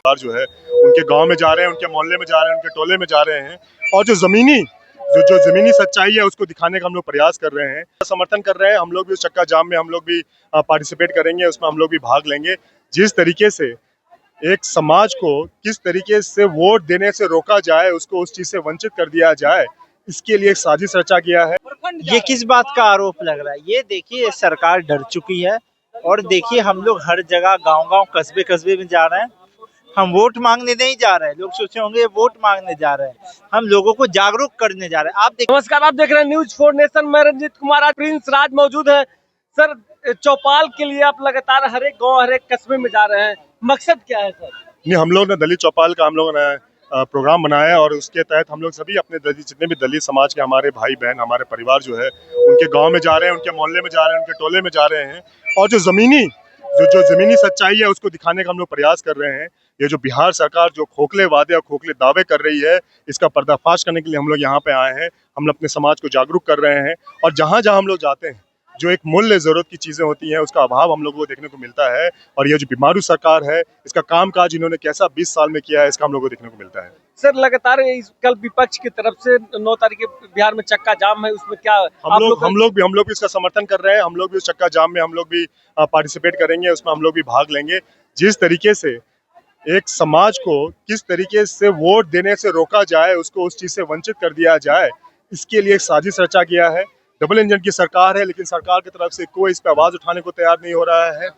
जो है उनके गांव में जा रहे हैं, उनके मोहल्ले में जा रहे हैं, उनके टोले में जा रहे हैं और जो जमीनी सच्चाई है उसको दिखाने का हम लोग प्रयास कर रहे हैं, समर्थन कर रहे हैं। हम लोग भी उस चक्का जाम में हम लोग भी पार्टिसिपेट करेंगे, उसमें हम लोग भी भाग लेंगे। जिस तरीके से एक समाज को किस तरीके से वोट देने से रोका जाए, उसको उस चीज से वंचित कर दिया जाए, इसके लिए एक साजिश रचा गया है। ये किस बात का आरोप लग रहा है? ये देखिए, सरकार डर चुकी है और देखिए हम लोग हर जगह गांव-गांव, कस्बे-कस्बे में जा रहे हैं। हम वोट मांगने नहीं जा रहे हैं। लोग सोचे होंगे वोट मांगने जा रहे हैं, हम लोगों को जागरूक करने जा रहे हैं। आप देखिए। नमस्कार, आप देख रहे हैं न्यूज 4 नेशन में रंजीत कुमार। आज प्रिंस राज मौजूद है। सर, चौपाल के लिए आप लगातार हर एक गाँव, हर एक कस्बे में जा रहे हैं, मकसद क्या है सर? नहीं, हम लोग ने दलित चौपाल का हम लोगों ने प्रोग्राम बनाया और उसके तहत हम लोग सभी अपने जितने भी दलित समाज के हमारे भाई बहन, हमारे परिवार जो है उनके गांव में जा रहे हैं, उनके मोहल्ले में जा रहे हैं, उनके टोले में जा रहे हैं और जो जमीनी सच्चाई है उसको दिखाने का हम लोग प्रयास कर रहे हैं। ये जो बिहार सरकार जो खोखले वादे और खोखले दावे कर रही है, इसका पर्दाफाश करने के लिए हम लोग यहाँ पे आए हैं। हम लोग अपने समाज को जागरूक कर रहे हैं और जहाँ जहाँ हम लोग जाते हैं, जो एक मूल्य जरूरत की चीजें होती हैं उसका अभाव हम लोगों को देखने को मिलता है। और ये जो बीमारू सरकार है, इसका कामकाज इन्होंने कैसा 20 साल में किया है, इसका हम लोगों को देखने को मिलता है। सर, लगातार कल विपक्ष की तरफ से 9 तारीख बिहार में चक्का जाम है, उसमें क्या हम लोग भी इसका समर्थन कर रहे हैं। हम लोग भी उस चक्का जाम में हम लोग भी पार्टिसिपेट करेंगे, उसमें हम लोग भी भाग लेंगे। जिस तरीके से एक समाज को किस तरीके से वोट देने से रोका जाए, उसको उस चीज से वंचित कर दिया जाए, इसके लिए एक साजिश रचा गया है। डबल इंजन की सरकार है, लेकिन सरकार की तरफ से कोई इस पर आवाज उठाने को तैयार नहीं हो रहा है।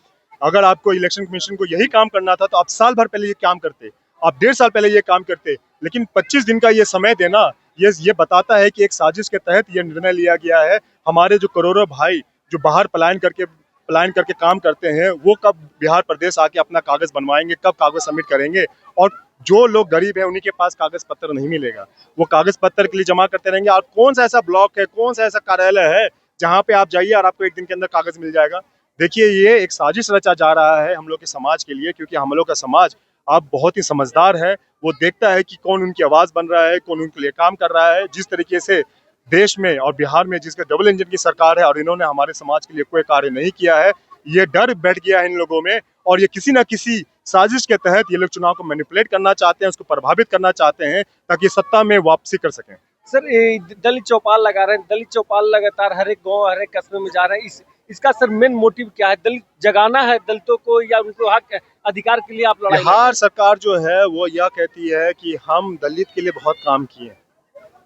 अगर आपको इलेक्शन कमीशन को यही काम करना था तो आप साल भर पहले ये काम करते, आप 1.5 साल पहले ये काम करते। लेकिन 25 दिन का ये समय देना, ये बताता है कि एक साजिश के तहत ये निर्णय लिया गया है। हमारे जो करोड़ों भाई जो बाहर पलायन करके काम करते हैं, वो कब बिहार प्रदेश आके अपना कागज बनवाएंगे, कब कागज सबमिट करेंगे? और जो लोग गरीब हैं उन्हीं के पास कागज पत्र नहीं मिलेगा, वो कागज पत्र के लिए जमा करते रहेंगे। और कौन सा ऐसा ब्लॉक है, कौन सा ऐसा कार्यालय है जहाँ पे आप जाइए और आपको एक दिन के अंदर कागज मिल जाएगा? देखिए, ये एक साजिश रचा जा रहा है हम लोग के समाज के लिए, क्योंकि हम लोग का समाज अब बहुत ही समझदार है। वो देखता है कि कौन उनकी आवाज बन रहा है, कौन उनके लिए काम कर रहा है। जिस तरीके से देश में और बिहार में जिसका डबल इंजन की सरकार है और इन्होंने हमारे समाज के लिए कोई कार्य नहीं किया है, ये डर बैठ गया है इन लोगों में और ये किसी ना किसी साजिश के तहत ये लोग चुनाव को मैनिपुलेट करना चाहते हैं, उसको प्रभावित करना चाहते हैं ताकि सत्ता में वापसी कर सकें। सर, दलित चौपाल लगा रहे हैं, दलित चौपाल लगातार हर एक गाँव, हर एक कस्बे में जा रहे हैं। इसका सर मेन मोटिव क्या है? दलित जगाना है दलितों को, या उनको हक अधिकार के लिए आप लड़ाई? बिहार सरकार जो है वो यह कहती है कि हम दलित के लिए बहुत काम किए।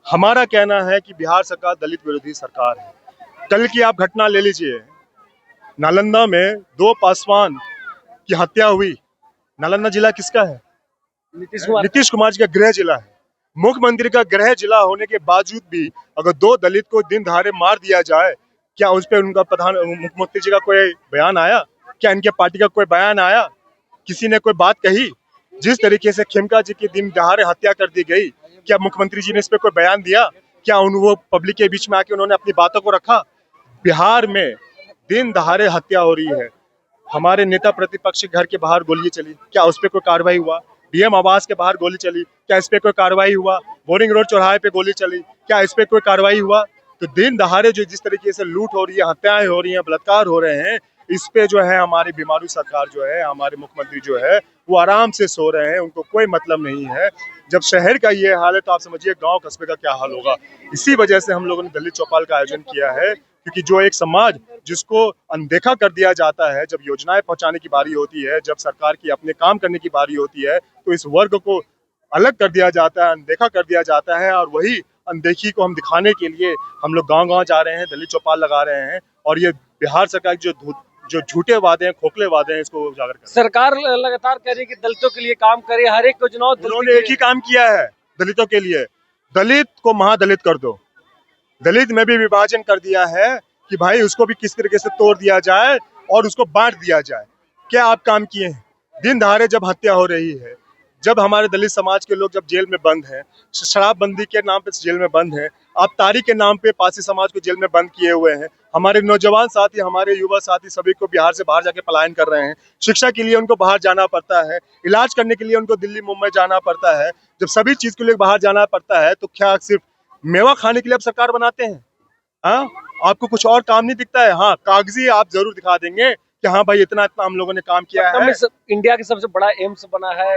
हमारा कहना है कि बिहार सरकार दलित विरोधी सरकार है। कल की आप घटना ले लीजिए, नालंदा में 2 पासवान की हत्या हुई। नालंदा जिला किसका है? नीतीश कुमार जी का गृह जिला है। मुख्यमंत्री का गृह जिला होने के बावजूद भी अगर 2 दलित को दिन दहाड़े मार दिया जाए, क्या उस पर उनका मुख्यमंत्री जी का कोई बयान आया? क्या इनके पार्टी का कोई बयान आया? किसी ने कोई बात कही? जिस तरीके से खेमका जी की दिन दहाड़े हत्या कर दी गई, क्या मुख्यमंत्री जी ने इस पे कोई बयान दिया? क्या वो पब्लिक के बीच में आके उन्होंने अपनी बातों को रखा? बिहार में दिन दहाड़े हत्या हो रही है। हमारे नेता प्रतिपक्ष के घर के बाहर गोली चली, क्या उस पर कोई कार्रवाई हुआ? डीएम आवास के बाहर गोली चली, क्या इस पे कोई कार्रवाई हुआ? बोरिंग रोड चौराहे पे गोली चली, क्या इस पे कोई कार्रवाई हुआ? तो दिन दहाड़े जो जिस तरीके से लूट हो रही है, हत्याएं हो रही हैं, बलात्कार हो रहे हैं, इस पे जो है हमारी बीमारू सरकार जो है, हमारे मुख्यमंत्री जो है वो आराम से सो रहे हैं, उनको कोई मतलब नहीं है। जब शहर का ये हाल है तो आप समझिए गांव कस्बे का क्या हाल होगा। इसी वजह से हम लोगों ने दलित चौपाल का आयोजन किया है, क्योंकि जो एक समाज जिसको अनदेखा कर दिया जाता है, जब योजनाएं पहुंचाने की बारी होती है, जब सरकार की अपने काम करने की बारी होती है, तो इस वर्ग को अलग कर दिया जाता है, अनदेखा कर दिया जाता है। और वही अनदेखी को हम दिखाने के लिए हम लोग गांव-गांव जा रहे हैं, दलित चौपाल लगा रहे हैं और ये बिहार सरकार जो झूठे वादे हैं, खोखले वादे हैं, इसको उजागर कर। सरकार लगातार कह रही है कि दलितों के लिए काम करे, हर एक योजना। उन्होंने एक ही काम किया है दलितों के लिए, दलित को महादलित कर दो। दलित में भी विभाजन कर दिया है कि भाई उसको भी किस तरीके से तोड़ दिया जाए और उसको बांट दिया जाए। क्या आप काम किए हैं? दिन दहाड़े जब हत्या हो रही है, जब हमारे दलित समाज के लोग जब जेल में बंद हैं, शराबबंदी के नाम पे जेल में बंद हैं, आबकारी के नाम पे पासी समाज को जेल में बंद किए हुए हैं, हमारे नौजवान साथी, हमारे युवा साथी सभी को बिहार से बाहर जाके पलायन कर रहे हैं, शिक्षा के लिए उनको बाहर जाना पड़ता है, इलाज करने के लिए उनको दिल्ली मुंबई जाना पड़ता है। जब सभी चीज के लिए बाहर जाना पड़ता है तो क्या सिर्फ मेवा खाने के लिए आप सरकार बनाते हैं? हाँ, आपको कुछ और काम नहीं दिखता है? हाँ, कागजी आप जरूर दिखा देंगे कि कि हाँ भाई इतना इतना हम लोगों ने काम किया पटना है। में इंडिया के सबसे बड़ा एम्स बना है,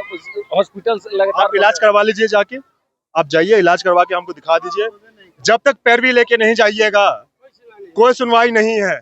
हॉस्पिटल लगातार आप इलाज करवा लीजिए जाके, आप जाइए इलाज करवा के हमको दिखा दीजिए। जब तक पैरवी लेके नहीं जाइएगा कोई सुनवाई नहीं है,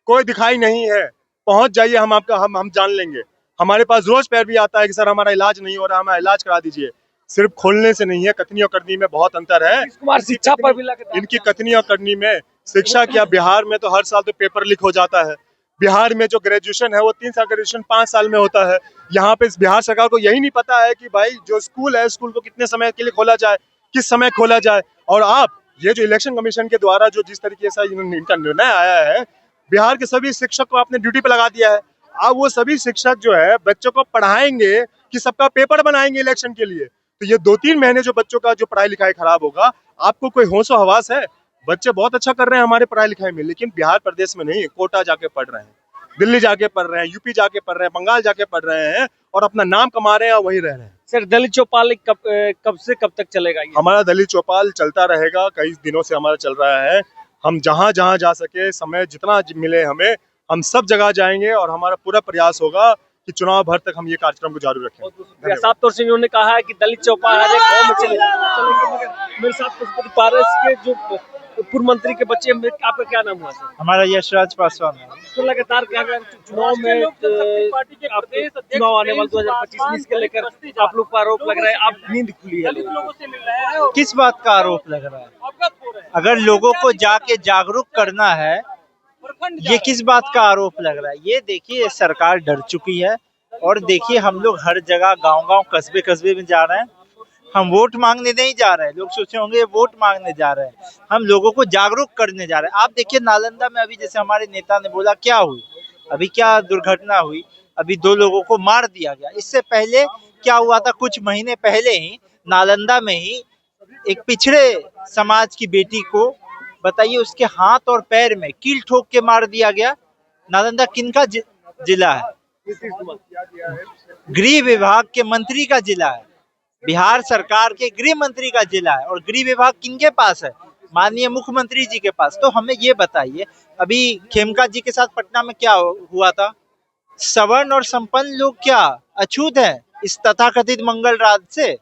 कोई दिखाई नहीं है। पहुंच जाइए, हम आपका हम जान लेंगे। हमारे पास रोज पैरवी आता है कि सर हमारा इलाज नहीं हो रहा, हमारा इलाज करा दीजिए। सिर्फ खोलने से नहीं है, कथनी और करनी में बहुत अंतर है। नीतीश कुमार शिक्षा पर भी लगातार इनकी कथनी और करनी में शिक्षा क्या, बिहार में तो हर साल तो पेपर लीक हो जाता है। बिहार में जो ग्रेजुएशन है वो 3 साल, ग्रेजुएशन 5 साल में होता है। यहाँ पे इस बिहार सरकार को यही नहीं पता है कि भाई जो स्कूल है, स्कूल को कितने समय के लिए खोला जाए, किस समय खोला जाए। और आप ये जो इलेक्शन कमीशन के द्वारा जो जिस तरीके से इनका निर्णय आया है, बिहार के सभी शिक्षक को आपने ड्यूटी पे लगा दिया है। अब वो सभी शिक्षक जो है बच्चों को पढ़ाएंगे कि सबका पेपर बनाएंगे इलेक्शन के लिए। तो ये 2-3 महीने जो बच्चों का जो पढ़ाई लिखाई खराब होगा, आपको कोई होशो हवास है? बच्चे बहुत अच्छा कर रहे हैं हमारे पढ़ाई लिखाई में, लेकिन बिहार प्रदेश में नहीं, कोटा जाके पढ़ रहे हैं, दिल्ली जाके पढ़ रहे हैं, यूपी जाके पढ़ रहे हैं, बंगाल जाके पढ़ रहे हैं और अपना नाम कमा रहे हैं और वहीं रह रहे हैं। सर दलित चौपाल कब से कब तक चलेगा ये? हमारा दलित चौपाल चलता रहेगा, कई दिनों से हमारा चल रहा है। हम जहां जहां जा सके, समय जितना मिले हमें, हम सब जगह जाएंगे और हमारा पूरा प्रयास होगा कि चुनाव भर तक हम ये कार्यक्रम को जारी रखें। साफ तौर से इन्होंने कहा है कि दलित चौपाल हर एक गाँव में चलेंगे। मगर मेरे साथ पशुपति पारस के जो पूर्व मंत्री के बच्चे हैं, आपका क्या नाम हुआ सर? हमारा यशराज पासवान है। तो लगातार क्या चुनाव में चुनाव आने वाले 2025 में इसके लेकर आप लोग का आरोप लग रहा है, आप नींद खुली है लोगों से मिल रहा है। किस बात का आरोप लग रहा है? अगर लोगों को जाके जागरूक करना है, ये किस बात का आरोप लग रहा है? ये देखिए सरकार डर चुकी है। और देखिए हम लोग हर जगह गांव-गांव, कस्बे-कस्बे में जा रहे हैं। हम वोट मांगने नहीं जा रहे हैं। लोग सोचे होंगे वोट मांगने जा रहे हैं, हम लोगों को जागरूक करने जा रहे हैं। आप देखिए नालंदा में अभी जैसे हमारे नेता ने बोला, क्या हुई अभी, क्या दुर्घटना हुई, अभी 2 लोगों को मार दिया गया। इससे पहले क्या हुआ था, कुछ महीने पहले ही नालंदा में ही एक पिछड़े समाज की बेटी को, बताइए, उसके हाथ और पैर में कील ठोक के मार दिया गया। नालंदा किनका जिला है? गृह विभाग के मंत्री का जिला है, बिहार सरकार के गृह मंत्री का जिला है। और गृह विभाग किनके पास है? माननीय मुख्यमंत्री जी के पास। तो हमें ये बताइए, अभी खेमका जी के साथ पटना में क्या हुआ था? सवर्ण और संपन्न लोग क्या अछूत है इस तथाकथित मंगल राज से?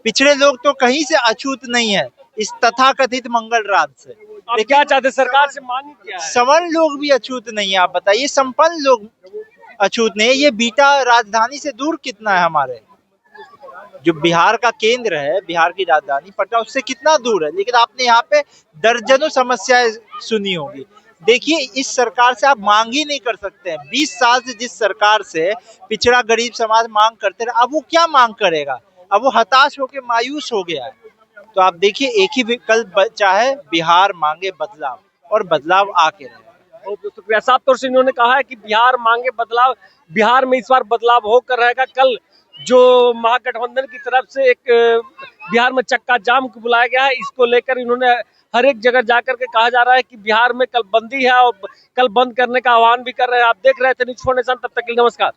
पिछड़े लोग तो कहीं से अछूत नहीं है इस तथाकथित मंगल राज से। आप क्या चाहते, सरकार से मांग क्या है? सवर्ण लोग भी अछूत नहीं है, आप बताइए, संपन्न लोग अछूत नहीं है। ये बीटा राजधानी से दूर कितना है? हमारे जो बिहार का केंद्र है, बिहार की राजधानी पटना, उससे कितना दूर है? लेकिन आपने यहाँ पे दर्जनों समस्याएं सुनी होगी। देखिए इस सरकार से आप मांग ही नहीं कर सकते हैं। 20 साल से जिस सरकार से पिछड़ा गरीब समाज मांग करते रहे, अब वो क्या मांग करेगा? अब वो हताश होकर मायूस हो गया है। तो आप देखिए एक ही विकल्प बचा है, बिहार मांगे बदलाव, और बदलाव आके रहेगा। बहुत शुक्रिया। साफ तौर से इन्होंने कहा है कि बिहार मांगे बदलाव, बिहार में इस बार बदलाव होकर रहेगा। कल जो महागठबंधन की तरफ से एक बिहार में चक्का जाम को बुलाया गया है, इसको लेकर इन्होंने हर एक जगह जाकर के कहा जा रहा है कि बिहार में कल बंदी है और कल बंद करने का आह्वान भी कर रहे हैं। आप देख रहे थे न्यूज़ 4 नेशन, तब तक के लिए नमस्कार।